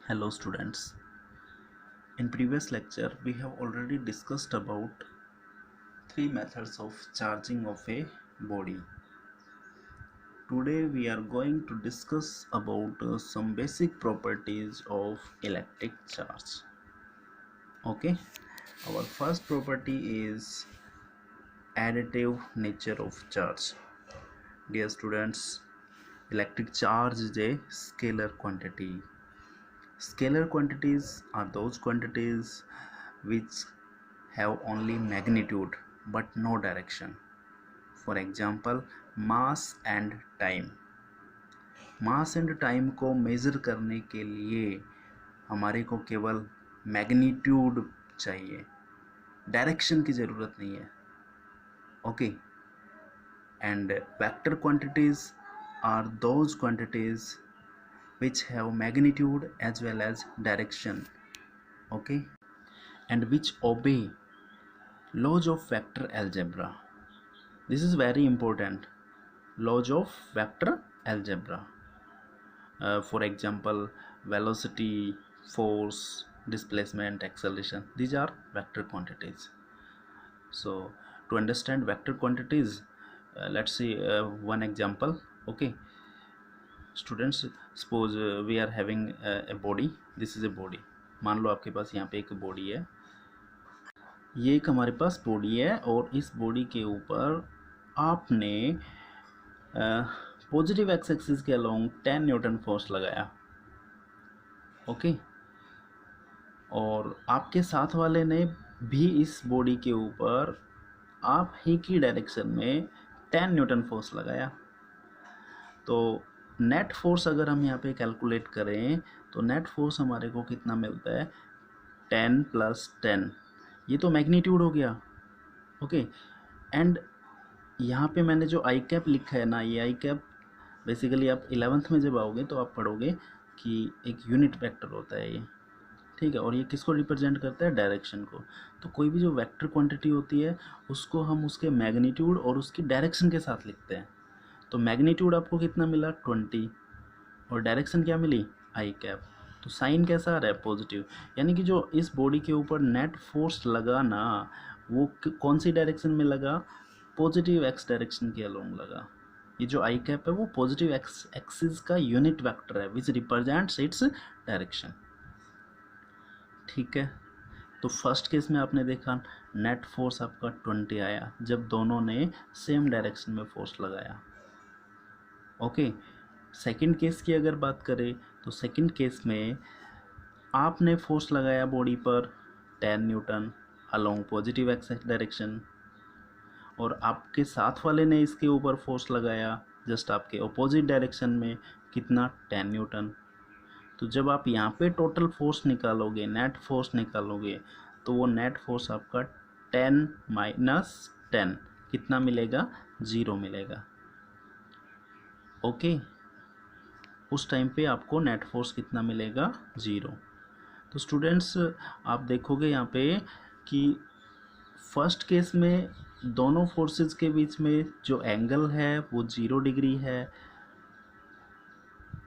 Hello students. In previous lecture we have already discussed about three methods of charging of a body. Today we are going to discuss about some basic properties of electric charge. Okay, our first property is additive nature of charge. Dear students, electric charge is a scalar quantity. Scalar quantities are those quantities which have only magnitude but no direction. For example, mass and time. Mass and time को measure करने के लिए हमारे को केवल magnitude चाहिए, direction की ज़रूरत नहीं है. Okay, and vector quantities are those quantities which have magnitude as well as direction, okay, and which obey laws of vector algebra. This is very important, laws of vector algebra. For example, velocity, force, displacement, acceleration, these are vector quantities. So to understand vector quantities, let's see one example. Okay students, suppose we are having a body. This is a body. मान लो आपके पास यहाँ पे एक body है, ये एक हमारे पास body है और इस बॉडी के ऊपर आपने पॉजिटिव एक्स एक्सिस के अलोंग 10 न्यूटन फोर्स लगाया. ओके, और आपके साथ वाले ने भी इस बॉडी के ऊपर आप ही की डायरेक्शन में 10 न्यूटन फोर्स लगाया. तो नेट फोर्स अगर हम यहाँ पे कैलकुलेट करें तो नेट फोर्स हमारे को कितना मिलता है, 10 + 10. ये तो मैग्नीट्यूड हो गया. ओके, एंड यहाँ पे मैंने जो आई कैप लिखा है ना, ये आई कैप बेसिकली आप 11th में जब आओगे तो आप पढ़ोगे कि एक यूनिट वेक्टर होता है ये, ठीक है, और ये किसको रिप्रेजेंट करता है, डायरेक्शन को. तो कोई भी जो वेक्टर क्वांटिटी होती है उसको हम उसके मैग्नीट्यूड और उसकी डायरेक्शन के साथ लिखते हैं. तो मैग्नीट्यूड आपको कितना मिला, 20, और डायरेक्शन क्या मिली, आई कैप. तो साइन कैसा आ रहा है, पॉजिटिव. यानी कि जो इस बॉडी के ऊपर नेट फोर्स लगा ना, वो कौन सी डायरेक्शन में लगा, पॉजिटिव एक्स डायरेक्शन के अलोंग लगा. ये जो आई कैप है वो पॉजिटिव एक्स एक्सिस का यूनिट वेक्टर है विच रिप्रेजेंट्स इट्स डायरेक्शन. ठीक है, तो फर्स्ट केस में आपने देखा नेट फोर्स आपका 20 आया जब दोनों ने सेम डायरेक्शन में फोर्स लगाया. ओके, सेकंड केस की अगर बात करें तो सेकंड केस में आपने फोर्स लगाया बॉडी पर 10 Newton along positive x direction, और आपके साथ वाले ने इसके ऊपर फोर्स लगाया जस्ट आपके ऑपोजिट डायरेक्शन में, कितना, 10 न्यूटन. तो जब आप यहाँ पे टोटल फोर्स निकालोगे, नेट फोर्स निकालोगे, तो वो नेट फोर्स आपका 10 - 10 कितना मिलेगा, 0 मिलेगा. ओके, उस टाइम पे आपको नेट फोर्स कितना मिलेगा, 0. तो स्टूडेंट्स आप देखोगे यहाँ पे कि फर्स्ट केस में दोनों फोर्सेस के बीच में जो एंगल है वो 0 डिग्री है.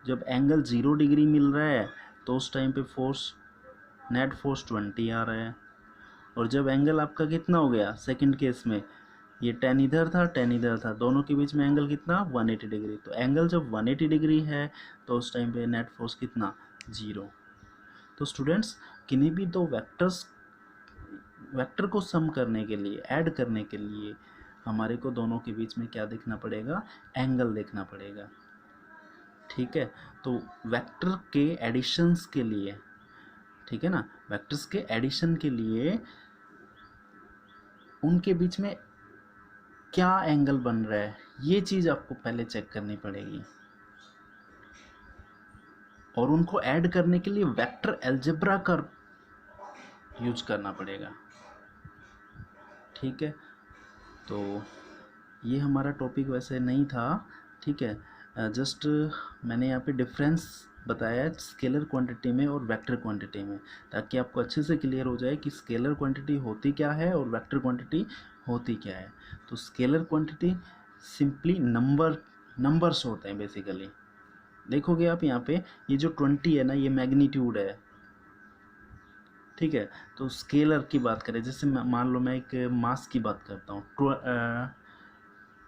जब एंगल 0 डिग्री मिल रहा है तो उस टाइम पे फोर्स, नेट फोर्स 20 आ रहा है. और जब एंगल आपका कितना हो गया सेकंड केस में, ये 10 इधर था 10 इधर था, दोनों के बीच में एंगल कितना, 180 डिग्री. तो एंगल जब 180 डिग्री है तो उस टाइम पे नेट फोर्स कितना, 0. तो स्टूडेंट्स किन्हीं भी दो वेक्टर को सम करने के लिए, ऐड करने के लिए हमारे को दोनों के बीच में क्या देखना पड़ेगा, एंगल देखना पड़ेगा. ठीक है, तो वेक्टर के एडिशंस के लिए, ठीक है ना, वेक्टर्स के एडिशन के लिए उनके बीच में क्या एंगल बन रहा है, ये चीज़ आपको पहले चेक करनी पड़ेगी. और उनको ऐड करने के लिए वेक्टर अलजेब्रा का यूज करना पड़ेगा. ठीक है, तो ये हमारा टॉपिक वैसे नहीं था. ठीक है, जस्ट मैंने यहाँ पे डिफरेंस बताया स्केलर क्वांटिटी में और वेक्टर क्वांटिटी में, ताकि आपको अच्छे से क्लियर हो जाए कि स्केलर क्वांटिटी होती क्या है और वेक्टर क्वांटिटी होती क्या है. तो स्केलर क्वांटिटी सिंपली नंबर्स होते हैं बेसिकली. देखोगे आप यहाँ पे ये जो 20 है ना, ये मैग्नीट्यूड है, ठीक है। तो स्केलर की बात करें, जैसे मान लो मैं एक मास की बात करता हूँ,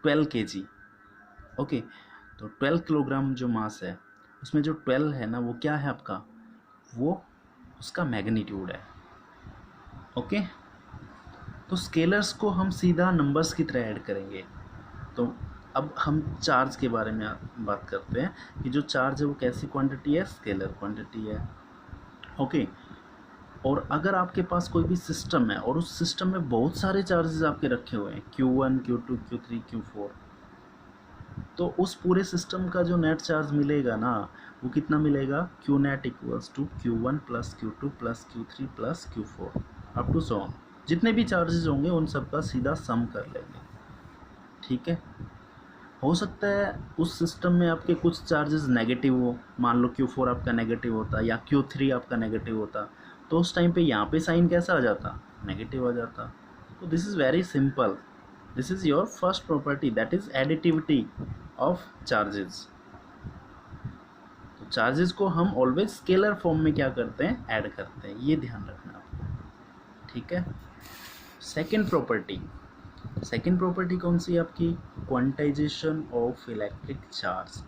12 kg, ओके। तो 12 किलोग्राम जो मास है, उसमें जो 12 है ना, वो क्या है आपका, वो उसका मैग्नीट्यूड है, ओके। तो स्केलर्स को हम सीधा नंबर्स की तरह ऐड करेंगे। तो अब हम चार्ज के बारे में बात करते हैं कि जो चार्ज है वो कैसी क्वांटिटी है, स्केलर क्वांटिटी है, ओके। और अगर आपके पास कोई भी सिस्टम है और उस सिस्टम में बहुत सारे चार्जेस आपके रखे हुए हैं, Q1 Q2 Q3 Q4, तो उस पूरे सिस्टम का जो नेट चार्ज मिलेगा ना, वो कितना मिलेगा, Q net equals to Q1 plus Q2 plus Q3 plus Q4 up to so on. जितने भी चार्जेस होंगे उन सब का सीधा सम कर लेंगे, ठीक है। हो सकता है उस सिस्टम में आपके कुछ चार्जेस नेगेटिव हो, मान लो Q4 आपका नेगेटिव होता या Q3 आपका नेगेटिव होता, तो उस टाइम पे यहाँ पे साइन कैसा आ जाता, नेगेटिव आ जाता। तो this is very simple, this is your first property, that is additivity of charges. तो चार्जेस को हम ऑलवेज स्केलर फॉर्म में क्या करते हैं, ऐड करते हैं, ये ध्यान रखना आपको, ठीक है। सेकेंड प्रॉपर्टी कौन सी है आपकी, quantisation of electric charge.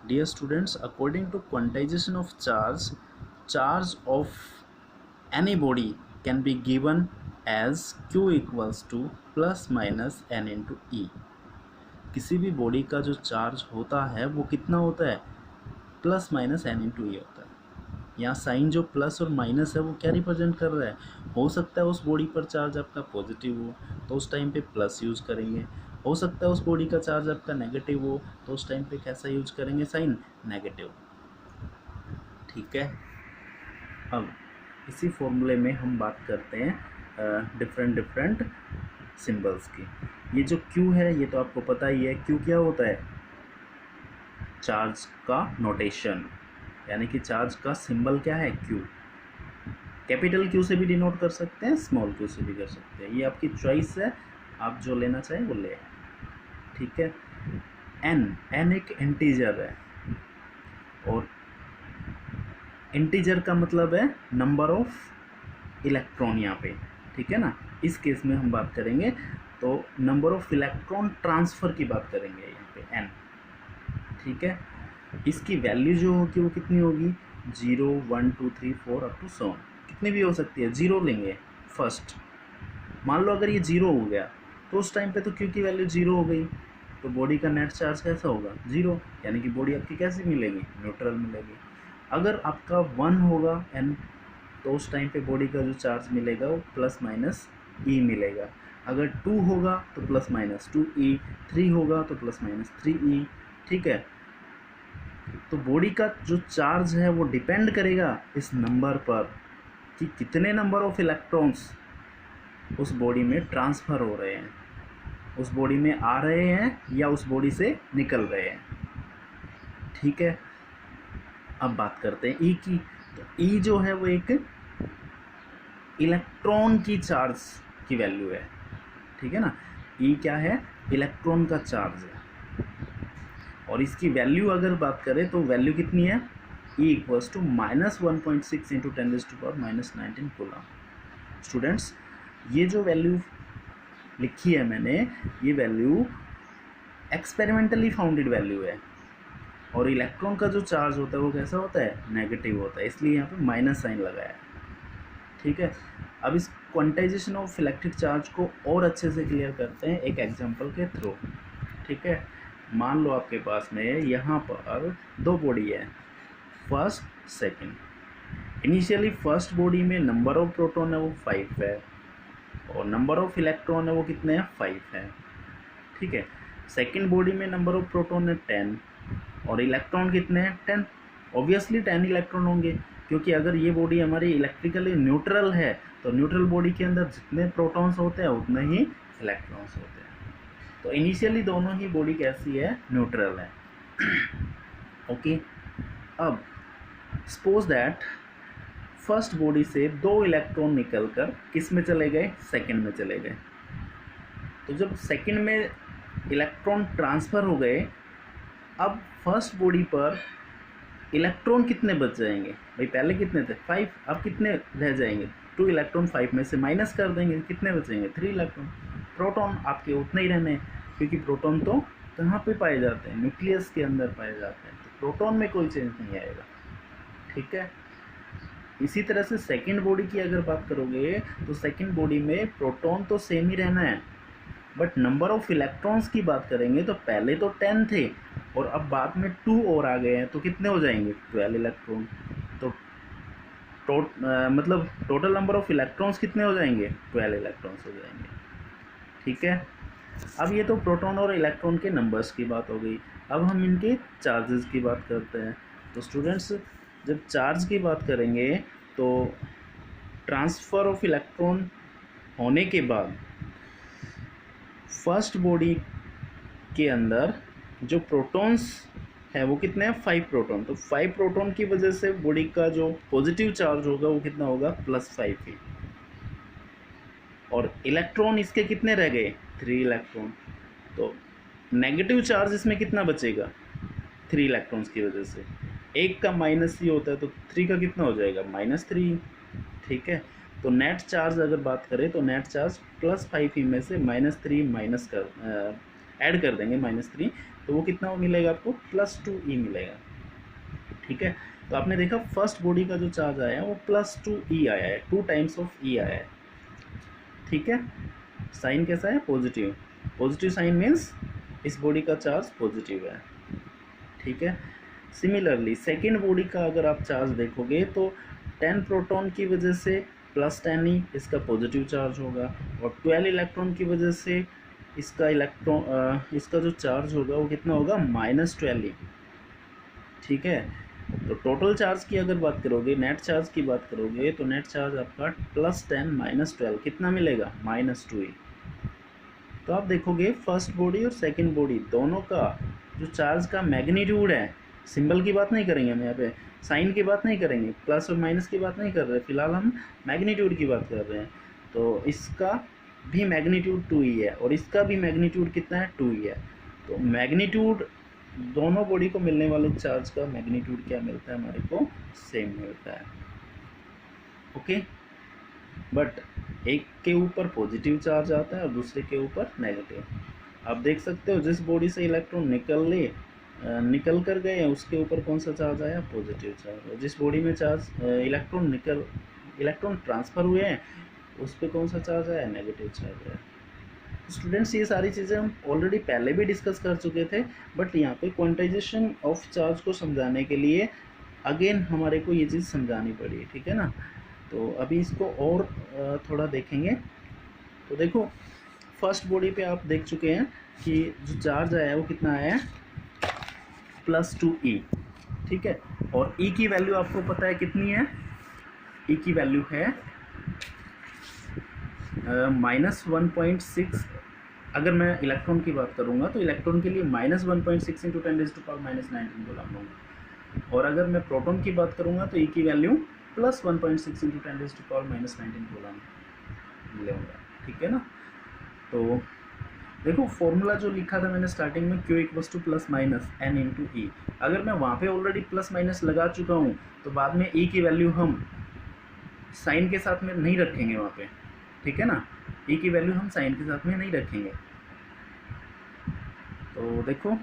Dear students, according to quantisation of charge, charge of any body can be given as Q equals to plus minus n into e. किसी भी बॉडी का जो चार्ज होता है वो कितना होता है, प्लस माइनस n इंटू ई होता है। यहाँ साइन जो प्लस और माइनस है वो क्या रिप्रेजेंट कर रहा है, हो सकता है उस बॉडी पर चार्ज आपका पॉजिटिव हो तो उस टाइम पे प्लस यूज करेंगे, हो सकता है उस बॉडी का चार्ज आपका नेगेटिव हो तो उस टाइम पे कैसा यूज करेंगे, साइन नेगेटिव, ठीक है। अब इसी फॉर्मूले में हम बात करते हैं डिफरेंट सिंबल्स की। ये जो Q है ये तो आपको पता ही है, Q क्या होता है, चार्ज का नोटेशन, यानी कि चार्ज का सिंबल क्या है, Q। कैपिटल Q से भी डिनोट कर सकते हैं, स्मॉल q से भी कर सकते हैं, ये आपकी चॉइस है, आप जो लेना चाहें वो ले, ठीक है। n एक इंटीजर है, और इंटीजर का मतलब है नंबर ऑफ इलेक्ट्रॉन यहाँ पे, ठीक है ना। इस केस में हम बात करेंगे तो नंबर ऑफ इलेक्ट्रॉन ट्रांसफ़र की बात करेंगे यहाँ पे n, ठीक है। इसकी वैल्यू जो होगी वो कितनी होगी, 0 1 2 3 4 अप टू 7, कितनी भी हो सकती है, 0 लेंगे फर्स्ट। मान लो अगर ये 0 हो गया तो उस टाइम पे तो Q की वैल्यू 0 हो गई, तो बॉडी का नेट चार्ज कैसा होगा, 0, यानी कि बॉडी आपकी कैसी मिलेगी, न्यूट्रल मिलेगी। अगर आपका 1 होगा n, तो उस टाइम पे बॉडी का जो चार्ज मिलेगा वो प्लस माइनस ई मिलेगा। अगर 2 होगा तो प्लस माइनस 2e, 3 होगा तो प्लस माइनस 3e, ठीक है। तो बॉडी का जो चार्ज है वो डिपेंड करेगा इस नंबर पर कि कितने नंबर ऑफ इलेक्ट्रॉन्स उस बॉडी में ट्रांसफ़र हो रहे हैं, उस बॉडी में आ रहे हैं या उस बॉडी से निकल रहे हैं, ठीक है। अब बात करते हैं ई की। तो ई जो है वो एक इलेक्ट्रॉन की चार्ज की वैल्यू है, ठीक है ना। ई क्या है, इलेक्ट्रॉन का चार्ज है, और इसकी वैल्यू अगर बात करें तो वैल्यू कितनी है, e equals to -1.6 into 10⁻⁻19 coulomb. Students, ये जो वैल्यू लिखी है मैंने, ये वैल्यू एक्सपेरिमेंटली फाउंडेड वैल्यू है, और इलेक्ट्रॉन का जो चार्ज होता है वो कैसा होता है, नेगेटिव होता है, इसलिए यहाँ पे माइनस साइन लगाया है, ठीक है। अब इस क्वांटाइजेशन ऑफ इलेक्ट्रिक चार्ज को और अच्छे से क्लियर करते हैं एक एग्जांपल के थ्रू, ठीक है। मान लो आपके पास में यहाँ पर 2 बॉडी है, first second. Initially first body में नंबर ऑफ प्रोटॉन है वो 5 है, और नंबर ऑफ इलेक्ट्रॉन है वो कितने हैं, 5 है, ठीक है। सेकंड बॉडी में नंबर ऑफ प्रोटॉन है 10, और इलेक्ट्रॉन कितने हैं, 10। ऑब्वियसली 10 इलेक्ट्रॉन होंगे, क्योंकि अगर ये बॉडी हमारी इलेक्ट्रिकली न्यूट्रल है तो न्यूट्रल बॉडी के अंदर जितने प्रोटॉन्स होते हैं उतने ही इलेक्ट्रॉन्स होते हैं। तो इनिशियली दोनों ही बॉडी कैसी है, न्यूट्रल है, ओके। अब सपोज दैट फर्स्ट बॉडी से 2 इलेक्ट्रॉन निकलकर किस में चले गए, सेकंड में चले गए। तो जब सेकंड में इलेक्ट्रॉन ट्रांसफ़र हो गए अब फर्स्ट बॉडी पर इलेक्ट्रॉन कितने बच जाएंगे भाई, पहले कितने थे 5, अब कितने रह जाएंगे 2 इलेक्ट्रॉन 5 में से माइनस कर देंगे, कितने बचेंगे 3 इलेक्ट्रॉन। प्रोटॉन आपके उतने ही रहने हैं, क्योंकि प्रोटॉन तो कहाँ पे पाए जाते हैं, न्यूक्लियस के अंदर पाए जाते हैं, तो प्रोटॉन में कोई चेंज नहीं आएगा। ठीक है, इसी तरह से सेकेंड बॉडी की अगर बात करोगे तो सेकेंड बॉडी में प्रोटॉन तो सेम ही रहना है, बट नंबर ऑफ इलेक्ट्रॉन्स की बात करेंगे तो पहले तो 10 थे और अब बाद में 2 और आ गए हैं, तो कितने हो जाएंगे 12 इलेक्ट्रॉन। तो मतलब टोटल नंबर ऑफ इलेक्ट्रॉन्स कितने हो जाएंगे 12 इलेक्ट्रॉन्स हो जाएंगे। ठीक है, अब ये तो प्रोटॉन और इलेक्ट्रॉन के नंबर्स की बात हो गई। अब हम इनके चार्जेस की बात करते हैं। तो स्टूडेंट्स, जब चार्ज की बात करेंगे तो ट्रांसफ़र ऑफ इलेक्ट्रॉन होने के बाद फर्स्ट बॉडी के अंदर जो प्रोटॉन्स है वो कितने हैं 5 प्रोटॉन। तो 5 प्रोटॉन की वजह से बॉडी का जो पॉजिटिव चार्ज होगा वो कितना होगा +5 ही, और इलेक्ट्रॉन इसके कितने रह गए 3 इलेक्ट्रॉन। तो नेगेटिव चार्ज इसमें कितना बचेगा 3 इलेक्ट्रॉन्स की वजह से, एक का माइनस ही होता है तो 3 का कितना हो जाएगा -3। ठीक है, तो नेट चार्ज अगर बात करें तो नेट चार्ज +5 ही में से -3 माइनस कर ऐड कर देंगे -3, तो वो कितना मिलेगा आपको +2e मिलेगा। ठीक है, तो आपने देखा फर्स्ट बॉडी का जो चार्ज आया है वो +2e आया है, 2 टाइम्स ऑफ e आया है। ठीक है, साइन कैसा है पॉजिटिव, पॉजिटिव साइन मीन्स इस बॉडी का चार्ज पॉजिटिव है। ठीक है, सिमिलरली सेकेंड बॉडी का अगर आप चार्ज देखोगे तो 10 प्रोटॉन की वजह से +10e इसका पॉजिटिव चार्ज होगा, और 12 इलेक्ट्रॉन की वजह से इसका इसका जो चार्ज होगा वो कितना होगा -12e। ठीक है, तो टोटल चार्ज की अगर बात करोगे, नेट चार्ज की बात करोगे तो नेट चार्ज आपका +10 -12 कितना मिलेगा -2e। तो आप देखोगे फर्स्ट बॉडी और सेकंड बॉडी दोनों का जो चार्ज का मैग्नीट्यूड है, सिंबल की बात नहीं करेंगे हम यहाँ पे, साइन की बात नहीं करेंगे, प्लस और माइनस की बात नहीं कर रहे, फिलहाल हम मैग्नीट्यूड की बात कर रहे हैं। तो इसका भी मैग्नीट्यूड 2e है और इसका भी मैग्नीट्यूड कितना है 2e है। तो मैग्नीट्यूड दोनों बॉडी को मिलने वाले चार्ज का मैग्नीट्यूड क्या मिलता है हमारे को सेम मिलता है। ओके, बट एक के ऊपर पॉजिटिव चार्ज आता है और दूसरे के ऊपर नेगेटिव। आप देख सकते हो जिस बॉडी से इलेक्ट्रॉन निकल कर गए हैं उसके ऊपर कौन सा चार्ज आया पॉजिटिव चार्ज, और जिस बॉडी में चार्ज इलेक्ट्रॉन ट्रांसफ़र हुए हैं उस पर कौन सा चार्ज आया नेगेटिव चार्ज है। स्टूडेंट्स, ये सारी चीज़ें हम ऑलरेडी पहले भी डिस्कस कर चुके थे, बट यहाँ पे क्वांटाइजेशन ऑफ चार्ज को समझाने के लिए अगेन हमारे को ये चीज़ समझानी पड़ी। ठीक है ना, तो अभी इसको और थोड़ा देखेंगे। तो देखो फर्स्ट बॉडी पे आप देख चुके हैं कि जो चार्ज आया है वो कितना आया है +2e। ठीक है, और e की वैल्यू आपको पता है कितनी है, e की वैल्यू है -1.6। अगर मैं इलेक्ट्रॉन की बात करूँगा तो इलेक्ट्रॉन के लिए -1.6 × 10⁻⁻⁹ कूलम होगा, और अगर मैं प्रोटॉन की बात करूँगा तो e की वैल्यू +1.6 × 10⁻⁻⁹ कूलम मिलेगा। ठीक है ना, तो देखो फॉर्मूला जो लिखा था मैंने स्टार्टिंग में Q = ±N × E, अगर मैं वहाँ पे ऑलरेडी प्लस माइनस लगा चुका हूँ तो बाद में E की वैल्यू हम साइन के साथ में नहीं रखेंगे वहाँ पे। ठीक है ना, E की वैल्यू हम साइन के साथ में नहीं रखेंगे। तो देखो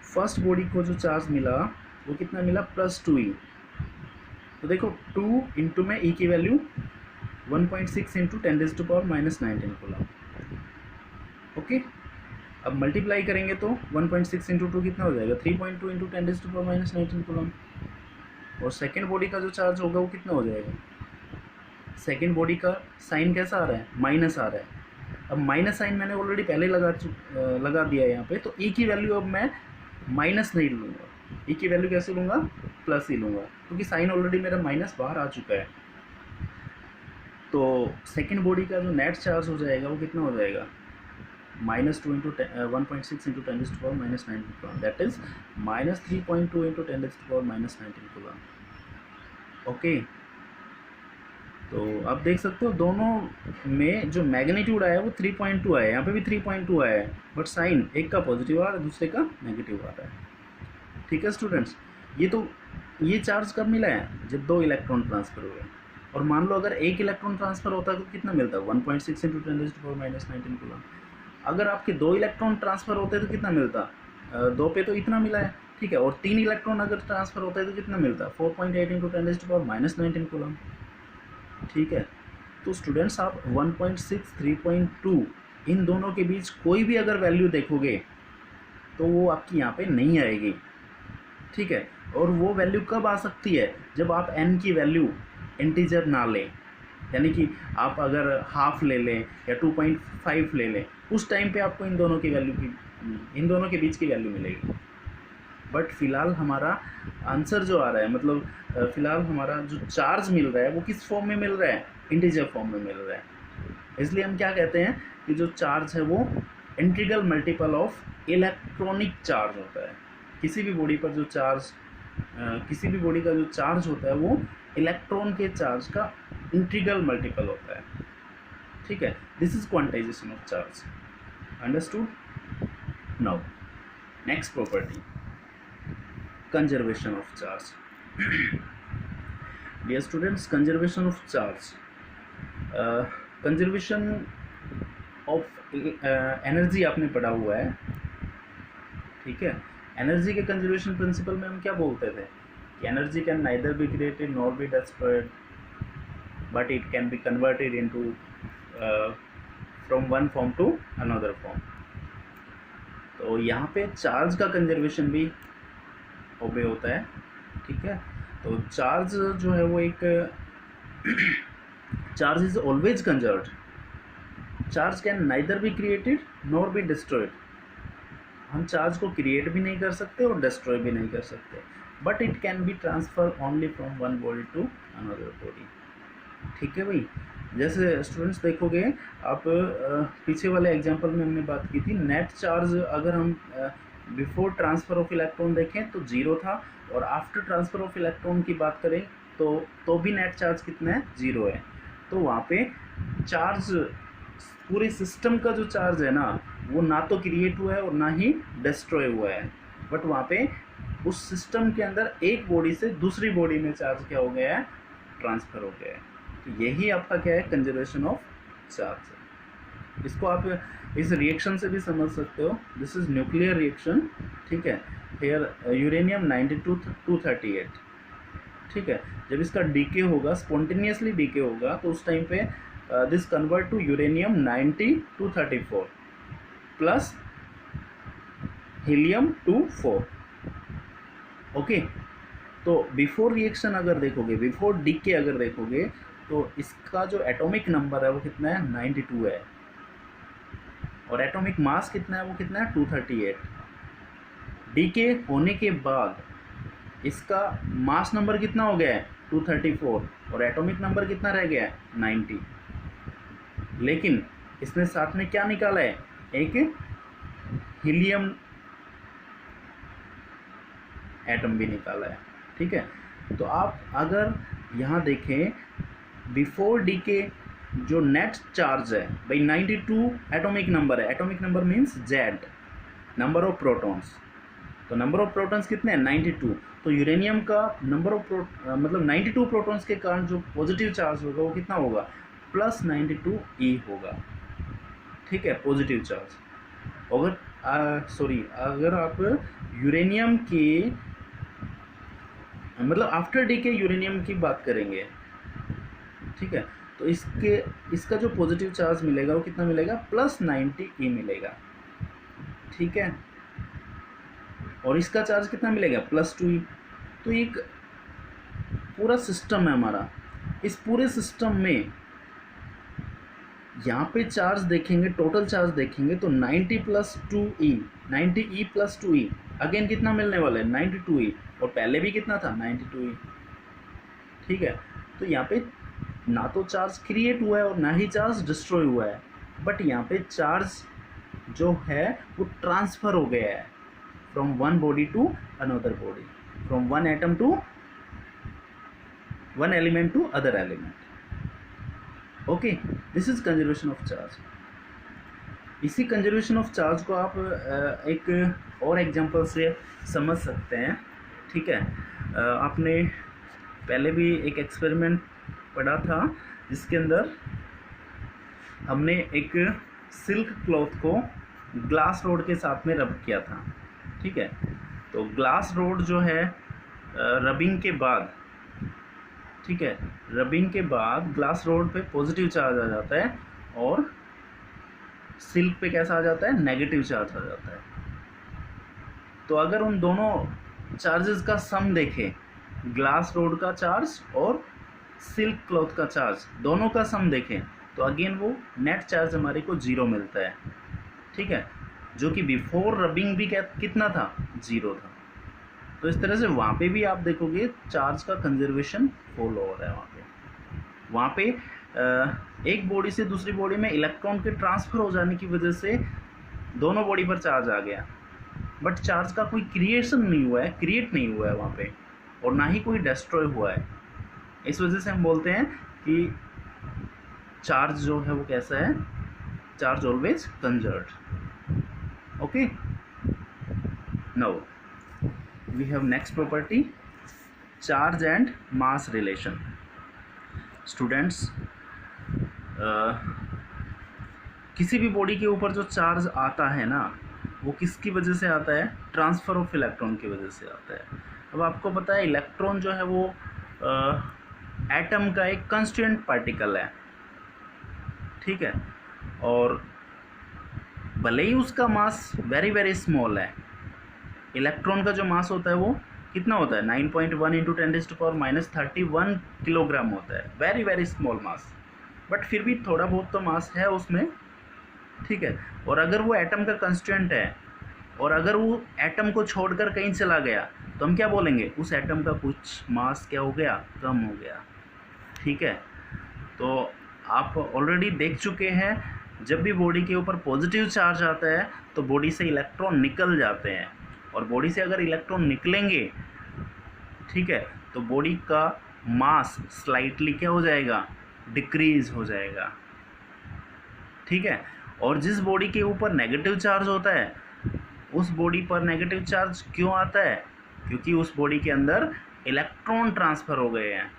फर्स्ट बॉडी को जो चार्ज मिला वो कितना मिला +2e। तो देखो 2 इंटू में E की वैल्यू 1.6 × 10⁻⁻⁹ कूलम। ओके, अब मल्टीप्लाई करेंगे तो 1.6 × 2 कितना हो जाएगा 3.2 × 10⁻⁻⁹ कूलम, और सेकेंड बॉडी का जो चार्ज होगा वो कितना हो जाएगा, सेकेंड बॉडी का साइन कैसा आ रहा है माइनस आ रहा है। अब माइनस साइन मैंने ऑलरेडी पहले लगा दिया है यहाँ पे, तो E की वैल्यू अब मैं माइनस नहीं लूँगा, E की वैल्यू कैसे लूँगा प्लस ही लूँगा, क्योंकि साइन ऑलरेडी मेरा माइनस बाहर आ चुका है। तो सेकेंड बॉडी का जो नेट चार्ज हो जाएगा वो कितना हो जाएगा -2 × 1.6 × 10⁻⁻⁹ coulomb, that is -3.2 × 10⁻⁻⁹ coulomb. Okay, तो आप देख सकते हो दोनों में जो मैग्नीट्यूड आया है वो 3.2 आया है, यहाँ पे भी 3.2 आया है, बट साइन एक का पॉजिटिव आ रहा है दूसरे का नेगेटिव आ रहा है। ठीक है स्टूडेंट्स, ये चार्ज कब मिला है, जब 2 इलेक्ट्रॉन ट्रांसफर हुए। और मान लो अगर 1 इलेक्ट्रॉन ट्रांसफर होता है तो कितना मिलता है, 1.6 × 10⁻⁻⁹ कूलम। अगर आपके 2 इलेक्ट्रॉन ट्रांसफर होते तो कितना मिलता, 2 पे तो इतना मिला है, ठीक है। और 3 इलेक्ट्रॉन अगर ट्रांसफर होता है तो कितना मिलता, 4.8 × 10⁻⁻⁹ कूलम, ठीक है। तो स्टूडेंट्स आप 1.6, 3.2 इन दोनों के बीच कोई भी अगर वैल्यू देखोगे तो वो आपकी यहाँ पे नहीं आएगी, ठीक है। और वो वैल्यू कब आ सकती है, जब आप n की वैल्यू इंटीजर ना लें, यानी कि आप अगर हाफ ले लें या 2.5 ले लें, उस टाइम पे आपको इन दोनों के बीच की वैल्यू मिलेगी। बट फिलहाल हमारा आंसर जो आ रहा है, मतलब फिलहाल हमारा जो चार्ज मिल रहा है वो किस फॉर्म में मिल रहा है, इंटीजर फॉर्म में मिल रहा है। इसलिए हम क्या कहते हैं कि जो चार्ज है वो integral multiple of electronic charge होता है। किसी भी बॉडी पर जो चार्ज किसी भी बॉडी का जो चार्ज होता है वो इलेक्ट्रॉन के चार्ज का इंटीग्रल मल्टीपल होता है, ठीक है। This is quantization of charge, understood. Now next property, conservation of charge. Dear students, conservation of charge, conservation of energy आपने पढ़ा हुआ है, ठीक है। एनर्जी के कंजर्वेशन प्रिंसिपल में हम क्या बोलते थे कि energy can neither be created nor be destroyed, but it can be converted into from one form to another form. तो यहाँ पे चार्ज का कंजर्वेशन भी ओबे होता है, ठीक है। तो चार्ज जो है वो एक charge is always conserved, charge can neither be created nor be destroyed. हम चार्ज को क्रिएट भी नहीं कर सकते और डिस्ट्रॉय भी नहीं कर सकते, but it can be transfer only from one body to another body, ठीक है भाई। जैसे स्टूडेंट्स देखोगे आप, पीछे वाले एग्जांपल में हमने बात की थी, नेट चार्ज अगर हम बिफोर ट्रांसफ़र ऑफ इलेक्ट्रॉन देखें तो 0 था, और आफ्टर ट्रांसफ़र ऑफ इलेक्ट्रॉन की बात करें तो भी नेट चार्ज कितना है, 0 है। तो वहाँ पे चार्ज, पूरे सिस्टम का जो चार्ज है ना वो ना तो क्रिएट हुआ है और ना ही डिस्ट्रॉय हुआ है, बट वहाँ पे उस सिस्टम के अंदर एक बॉडी से दूसरी बॉडी में चार्ज क्या हो गया है, ट्रांसफ़र हो गया है। तो यही आपका क्या है, कंजर्वेशन ऑफ चार्ज। इसको आप इस रिएक्शन से भी समझ सकते हो, दिस इज न्यूक्लियर रिएक्शन, ठीक है। हेयर यूरेनियम 92-238, ठीक है। जब इसका डीके होगा, स्पॉन्टेनियसली डीके होगा, तो उस टाइम पे this convert to uranium 90-234 plus helium 24, okay. तो बिफोर रिएक्शन अगर देखोगे, बिफोर डीके अगर देखोगे, तो इसका जो एटॉमिक नंबर है वो कितना है, 92 है, और एटॉमिक मास कितना है, वो कितना है, 238। डीके होने के बाद इसका मास नंबर कितना हो गया है, 234, और एटॉमिक नंबर कितना रह गया है, 90। लेकिन इसने साथ में क्या निकाला है, एक हीलियम एटम भी निकाला है, ठीक है। तो आप अगर यहाँ देखें, बिफोर डीके जो नेट चार्ज है भाई 92 एटॉमिक नंबर है, atomic number means Z, number of protons. तो नंबर ऑफ प्रोटॉन्स कितने हैं, 92। तो यूरेनियम का नंबर ऑफ मतलब 92 प्रोटॉन्स के कारण जो पॉजिटिव चार्ज होगा वो कितना होगा, +92 E होगा, ठीक है, पॉजिटिव चार्ज। अगर अगर आप यूरेनियम के मतलब आफ्टर डीके यूरेनियम की बात करेंगे, ठीक है, तो इसका जो पॉजिटिव चार्ज मिलेगा वो कितना मिलेगा, +90 E मिलेगा, ठीक है। और इसका चार्ज कितना मिलेगा, +2 E। तो एक पूरा सिस्टम है हमारा, इस पूरे सिस्टम में यहाँ पे चार्ज देखेंगे, टोटल चार्ज देखेंगे तो 90 + 2E, 90E + 2E, अगेन कितना मिलने वाला है, 92E, और पहले भी कितना था, 92E, ठीक है। तो यहाँ पे ना तो चार्ज क्रिएट हुआ है और ना ही चार्ज डिस्ट्रॉय हुआ है, बट यहाँ पे चार्ज जो है वो ट्रांसफ़र हो गया है from one body to another body, from one atom to one element to other element, okay. This is conservation of charge. इसी कंजर्वेशन ऑफ चार्ज को आप एक और एग्जांपल से समझ सकते हैं, ठीक है। आपने पहले भी एक एक्सपेरिमेंट पढ़ा था जिसके अंदर हमने एक सिल्क क्लॉथ को ग्लास रोड के साथ में रब किया था, ठीक है। तो ग्लास रोड जो है रबिंग के बाद, ठीक है, रबिंग के बाद ग्लास रोड पे पॉजिटिव चार्ज आ जाता है और सिल्क पे कैसा आ जाता है, नेगेटिव चार्ज आ जाता है। तो अगर उन दोनों चार्जेस का सम देखें, ग्लास रोड का चार्ज और सिल्क क्लॉथ का चार्ज, दोनों का सम देखें, तो अगेन वो नेट चार्ज हमारे को 0 मिलता है, ठीक है, जो कि बिफोर रबिंग भी कितना था, 0 था। तो इस तरह से वहाँ पे भी आप देखोगे चार्ज का कंजर्वेशन फॉलो हो रहा है। वहाँ पे एक बॉडी से दूसरी बॉडी में इलेक्ट्रॉन के ट्रांसफ़र हो जाने की वजह से दोनों बॉडी पर चार्ज आ गया, बट चार्ज का कोई क्रिएशन नहीं हुआ है, क्रिएट नहीं हुआ है वहाँ पे, और ना ही कोई डिस्ट्रॉय हुआ है। इस वजह से हम बोलते हैं कि चार्ज जो है वो कैसा है, charge always conserved. Okay, now we have next property, charge and mass relation. Students, किसी भी बॉडी के ऊपर जो चार्ज आता है ना, वो किसकी वजह से आता है, ट्रांसफ़र ऑफ इलेक्ट्रॉन की वजह से आता है। अब आपको पता है इलेक्ट्रॉन जो है वो एटम का एक कांस्टेंट पार्टिकल है, ठीक है, और भले ही उसका मास वेरी वेरी स्मॉल है, इलेक्ट्रॉन का जो मास होता है वो कितना होता है, 9.1 इंटू 10⁻31 किलोग्राम होता है, very very small mass, but फिर भी थोड़ा बहुत तो मास है उसमें, ठीक है। और अगर वो एटम का कांस्टेंट है और अगर वो एटम को छोड़कर कहीं चला गया तो हम क्या बोलेंगे, उस एटम का कुछ मास क्या हो गया, कम हो गया, ठीक है। तो आप ऑलरेडी देख चुके हैं जब भी बॉडी के ऊपर पॉजिटिव चार्ज आता है तो बॉडी से इलेक्ट्रॉन निकल जाते हैं, और बॉडी से अगर इलेक्ट्रॉन निकलेंगे, ठीक है, तो बॉडी का मास स्लाइटली क्या हो जाएगा, डिक्रीज हो जाएगा, ठीक है। और जिस बॉडी के ऊपर नेगेटिव चार्ज होता है उस बॉडी पर नेगेटिव चार्ज क्यों आता है, क्योंकि उस बॉडी के अंदर इलेक्ट्रॉन ट्रांसफ़र हो गए हैं,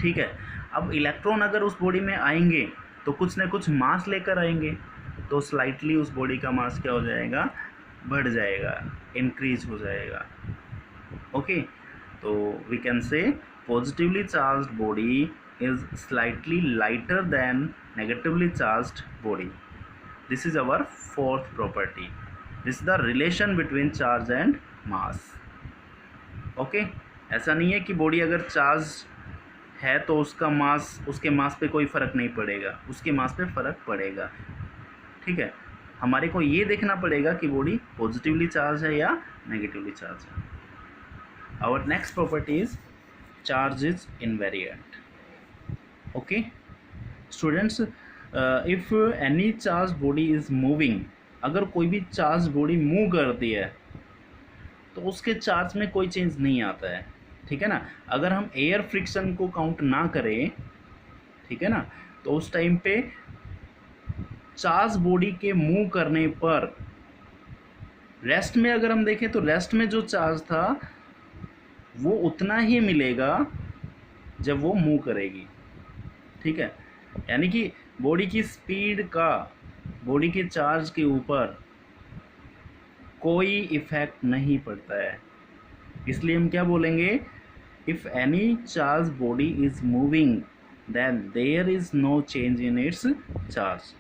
ठीक है। अब इलेक्ट्रॉन अगर उस बॉडी में आएंगे तो कुछ न कुछ मास लेकर आएंगे, तो स्लाइटली उस बॉडी का मास क्या हो जाएगा, बढ़ जाएगा, इंक्रीज हो जाएगा। ओके, तो we can say positively charged body is slightly lighter than negatively charged body. This is our fourth property. This is the relation between charge and mass. Okay, ऐसा नहीं है कि बॉडी अगर चार्ज है तो उसका मास, उसके मास पे कोई फ़र्क नहीं पड़ेगा, उसके मास पे फ़र्क पड़ेगा, ठीक है। हमारे को ये देखना पड़ेगा कि बॉडी पॉजिटिवली चार्ज है या नेगेटिवली चार्ज है। Our next property is charge is invariant. Okay, students, if any charged body is moving, अगर कोई भी चार्ज बॉडी मूव करती है तो उसके चार्ज में कोई चेंज नहीं आता है, ठीक है ना। अगर हम एयर फ्रिक्शन को काउंट ना करें, ठीक है ना, तो उस टाइम पे चार्ज बॉडी के मूव करने पर रेस्ट में अगर हम देखें तो रेस्ट में जो चार्ज था वो उतना ही मिलेगा जब वो मूव करेगी, ठीक है। यानी कि बॉडी की स्पीड का बॉडी के चार्ज के ऊपर कोई इफेक्ट नहीं पड़ता है, इसलिए हम क्या बोलेंगे, if any charge body is moving then there is no change in its charge.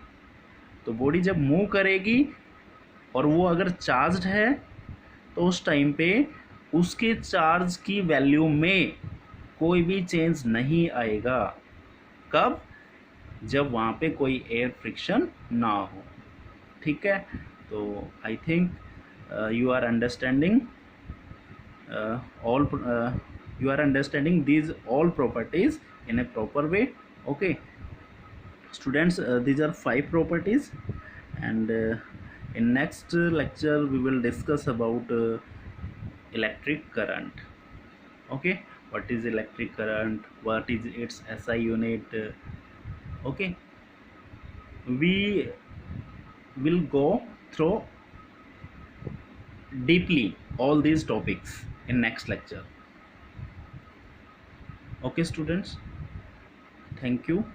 तो बॉडी जब मूव करेगी और वो अगर चार्ज्ड है तो उस टाइम पे उसके चार्ज की वैल्यू में कोई भी चेंज नहीं आएगा। कब, जब वहाँ पे कोई एयर फ्रिक्शन ना हो, ठीक है। तो I think you are understanding you are understanding these all properties in a proper way. Okay students, these are 5 properties, and in next lecture we will discuss about electric current. Okay, what is electric current, what is its SI unit. Okay, we will go through deeply all these topics in next lecture. Okay students, thank you.